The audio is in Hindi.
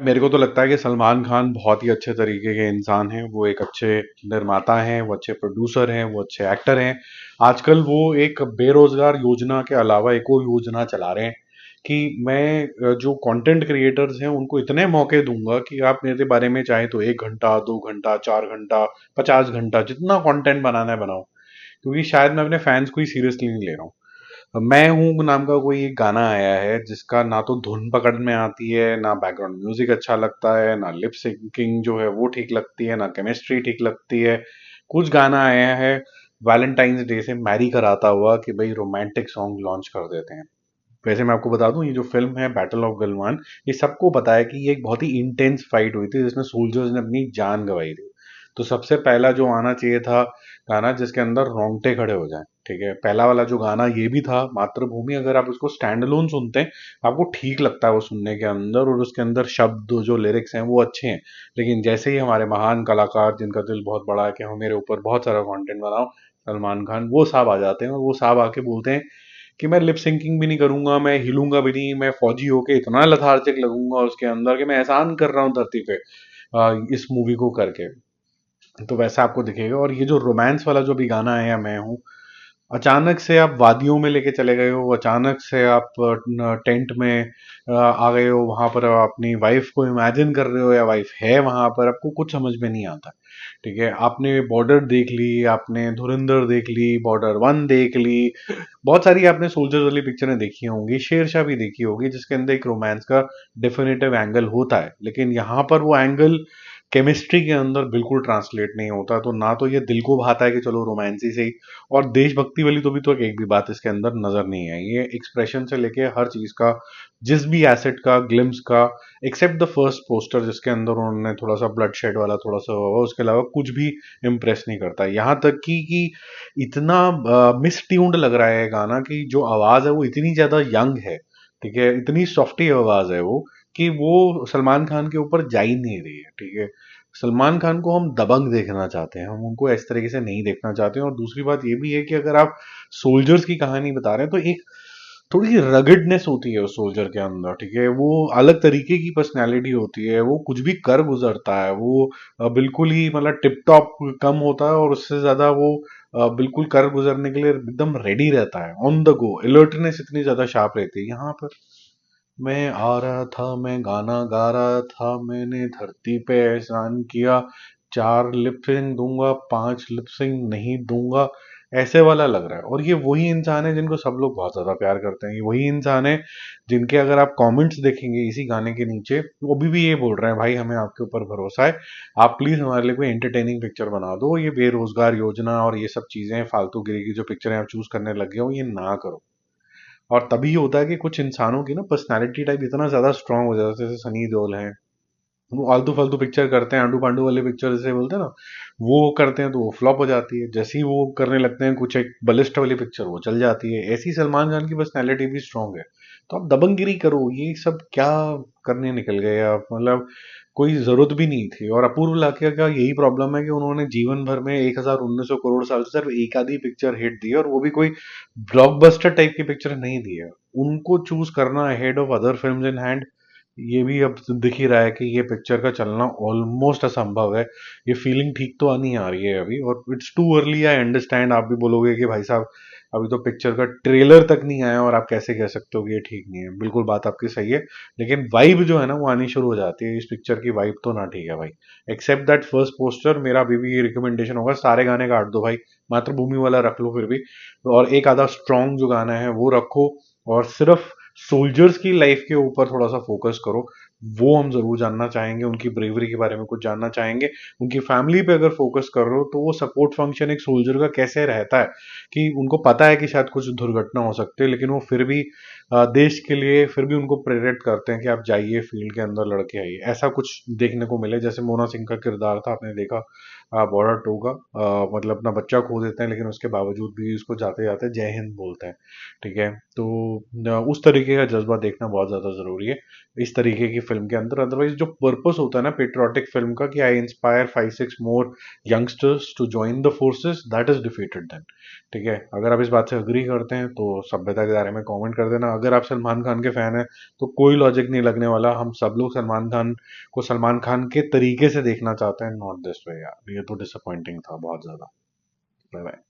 मेरे को तो लगता है कि सलमान खान बहुत ही अच्छे तरीके के इंसान हैं। वो एक अच्छे निर्माता हैं, वो अच्छे प्रोड्यूसर हैं, वो अच्छे एक्टर हैं। आजकल वो एक बेरोजगार योजना के अलावा एक और योजना चला रहे हैं कि मैं जो कंटेंट क्रिएटर्स हैं उनको इतने मौके दूंगा कि आप मेरे बारे में चाहे तो 1 घंटा, 2 घंटा, 4 घंटा, 50 घंटा जितना कंटेंट बनाना है बनाओ, क्योंकि शायद मैं अपने फैंस को ही सीरियसली नहीं ले रहा हूँ। मैं हूँ नाम का कोई एक गाना आया है जिसका ना तो धुन पकड़ में आती है, ना बैकग्राउंड म्यूजिक अच्छा लगता है, ना लिप सिंकिंग जो है वो ठीक लगती है, ना केमिस्ट्री ठीक लगती है। कुछ गाना आया है वैलेंटाइंस डे से मैरी कराता हुआ कि भाई रोमांटिक सॉन्ग लॉन्च कर देते हैं। वैसे मैं आपको बता दूं, ये जो फिल्म है बैटल ऑफ गलवान, ये सबको पता है कि ये एक बहुत ही इंटेंस फाइट हुई थी जिसमें सोल्जर्स ने अपनी जान गंवाई थी। तो सबसे पहला जो आना चाहिए था गाना जिसके अंदर रोंगटे खड़े हो जाएं, ठीक है, पहला वाला जो गाना ये भी था मातृभूमि। अगर आप उसको स्टैंड अलोन सुनते हैं आपको ठीक लगता है वो सुनने के अंदर, और उसके अंदर शब्द जो लिरिक्स हैं वो अच्छे हैं। लेकिन जैसे ही हमारे महान कलाकार जिनका दिल बहुत बड़ा है कि हम मेरे ऊपर बहुत सारा कंटेंट बनाओ, सलमान खान, वो साहब आ जाते हैं और वो साहब आके बोलते हैं कि मैं लिप सिंकिंग भी नहीं करूंगा, मैं हिलूंगा भी नहीं, मैं फौजी होके इतना लथार्जिक लगूंगा उसके अंदर कि मैं एहसान कर रहा हूँ धरती पे इस मूवी को करके। तो वैसा आपको दिखेगा। और ये जो रोमांस वाला जो भी गाना है या मैं हूँ, अचानक से आप वादियों में लेके चले गए हो, अचानक से आप टेंट में आ गए हो, वहां पर आप अपनी वाइफ को इमेजिन कर रहे हो या वाइफ है वहां पर, आपको कुछ समझ में नहीं आता। ठीक है, आपने बॉर्डर देख ली, आपने धुरंधर देख ली, बॉर्डर 1 देख ली, बहुत सारी आपने सोल्जर्स वाली पिक्चरें देखी होंगी, शेरशाह भी देखी होगी जिसके अंदर एक रोमांस का डेफिनेटिव एंगल होता है। लेकिन यहाँ पर वो एंगल केमिस्ट्री के अंदर बिल्कुल ट्रांसलेट नहीं होता। तो ना तो ये दिल को भाता है कि चलो रोमांसी से ही, और देशभक्ति वाली तो भी तो एक भी बात इसके अंदर नजर नहीं आई। ये एक्सप्रेशन से लेके हर चीज का, जिस भी एसेट का, ग्लिम्स का, एक्सेप्ट द फर्स्ट पोस्टर जिसके अंदर उन्होंने थोड़ा सा ब्लड शेड वाला थोड़ा सा हुआ, उसके अलावा कुछ भी इम्प्रेस नहीं करता। यहाँ तक कि इतना मिस ट्यून्ड लग रहा है गाना कि जो आवाज है वो इतनी ज्यादा यंग है, ठीक है, इतनी सॉफ्टी आवाज है वो, कि वो सलमान खान के ऊपर जा ही नहीं रही है। ठीक है, सलमान खान को हम दबंग देखना चाहते हैं, हम उनको इस तरीके से नहीं देखना चाहते हैं। और दूसरी बात ये भी है कि अगर आप सोल्जर्स की कहानी बता रहे हैं तो एक थोड़ी सी रगडनेस होती है उस सोल्जर के अंदर, ठीक है, वो अलग तरीके की पर्सनैलिटी होती है, वो कुछ भी कर गुजरता है, वो बिल्कुल ही मतलब टिप टॉप कम होता है और उससे ज्यादा वो बिल्कुल कर गुजरने के लिए एकदम रेडी रहता है, ऑन द गो, अलर्टनेस इतनी ज्यादा शार्प रहती है। यहाँ पर मैं आ रहा था, मैं गाना गा रहा था, मैंने धरती पे एहसान किया, 4 लिप सिंक दूंगा, 5 लिप सिंक नहीं दूंगा, ऐसे वाला लग रहा है। और ये वही इंसान है जिनको सब लोग बहुत ज्यादा प्यार करते हैं, ये वही इंसान है जिनके अगर आप कमेंट्स देखेंगे इसी गाने के नीचे, वो अभी भी ये बोल रहे हैं भाई हमें आपके ऊपर भरोसा है, आप प्लीज हमारे लिए कोई एंटरटेनिंग पिक्चर बना दो, ये बेरोजगार योजना और ये सब चीजें फालतू गिरी की जो पिक्चरें आप चूज करने लग गए हो ये ना करो। और तभी होता है कि कुछ इंसानों की ना पर्सनालिटी टाइप इतना ज्यादा स्ट्रांग हो जाता है, जैसे सनी देओल है, वो आलतू फालतू पिक्चर करते हैं, आंडू पांडू वाले पिक्चर जैसे बोलते हैं ना, वो करते हैं तो वो फ्लॉप हो जाती है। जैसे ही वो करने लगते हैं कुछ एक बलिस्ट वाली पिक्चर, वो चल जाती है। ऐसी सलमान खान की पर्सनैलिटी भी स्ट्रांग है। तो आप दबंगगिरी करो, ये सब क्या करने निकल गए आप, मतलब कोई जरूरत भी नहीं थी। और अपूर्व लाकिया का यही प्रॉब्लम है कि उन्होंने जीवन भर में 1900 करोड़ साल से सिर्फ एक आधी पिक्चर हिट दी है, और वो भी कोई ब्लॉकबस्टर टाइप की पिक्चर नहीं दी है। उनको चूज करना ahead of other films in hand, ये भी अब दिख ही रहा है कि ये पिक्चर का चलना ऑलमोस्ट असंभव है। ये फीलिंग ठीक तो नहीं आ रही है अभी, और it's too early, I understand. आप भी बोलोगे कि भाई साहब अभी तो पिक्चर का ट्रेलर तक नहीं आया और आप कैसे कह सकते हो कि ये ठीक नहीं है। बिल्कुल बात आपकी सही है, लेकिन वाइब जो है ना वो आनी शुरू हो जाती है। इस पिक्चर की वाइब तो ना ठीक है भाई। एक्सेप्ट दैट फर्स्ट पोस्टर, मेरा अभी भी ये रिकमेंडेशन होगा, सारे गाने काट दो भाई, मातृभूमि वाला रख लो फिर भी, और एक आधा स्ट्रॉन्ग जो गाना है वो रखो, और सिर्फ सोल्जर्स की लाइफ के ऊपर थोड़ा सा फोकस करो। वो हम जरूर जानना चाहेंगे, उनकी ब्रेवरी के बारे में कुछ जानना चाहेंगे। उनकी फैमिली पे अगर फोकस कर रहे हो तो वो सपोर्ट फंक्शन एक सोल्जर का कैसे रहता है, कि उनको पता है कि शायद कुछ दुर्घटना हो सकती है, लेकिन वो फिर भी देश के लिए फिर भी उनको प्रेरित करते हैं कि आप जाइए फील्ड के अंदर लड़के आइए। ऐसा कुछ देखने को मिले, जैसे मोना सिंह का किरदार था, आपने देखा बॉर्डर टोगा, मतलब अपना बच्चा खो देते हैं, लेकिन उसके बावजूद भी उसको जाते जाते जय हिंद बोलते हैं। ठीक है, तो उस तरीके का जज्बा देखना बहुत ज़्यादा ज़रूरी है इस तरीके की फिल्म के अंदर। अदरवाइज जो पर्पस होता है ना पेट्रियाटिक फिल्म का, कि I inspire 5-6 more youngsters to join the forces, that is defeated then. ठीक है, अगर आप इस बात से अग्री करते हैं तो सभ्यता के बारे में कमेंट कर देना। अगर आप सलमान खान के फैन हैं तो कोई लॉजिक नहीं लगने वाला, हम सब लोग सलमान खान को सलमान खान के तरीके से देखना चाहते हैं, नॉट दिस वे। यार ये तो डिसअपॉइंटिंग था बहुत ज़्यादा। Bye bye.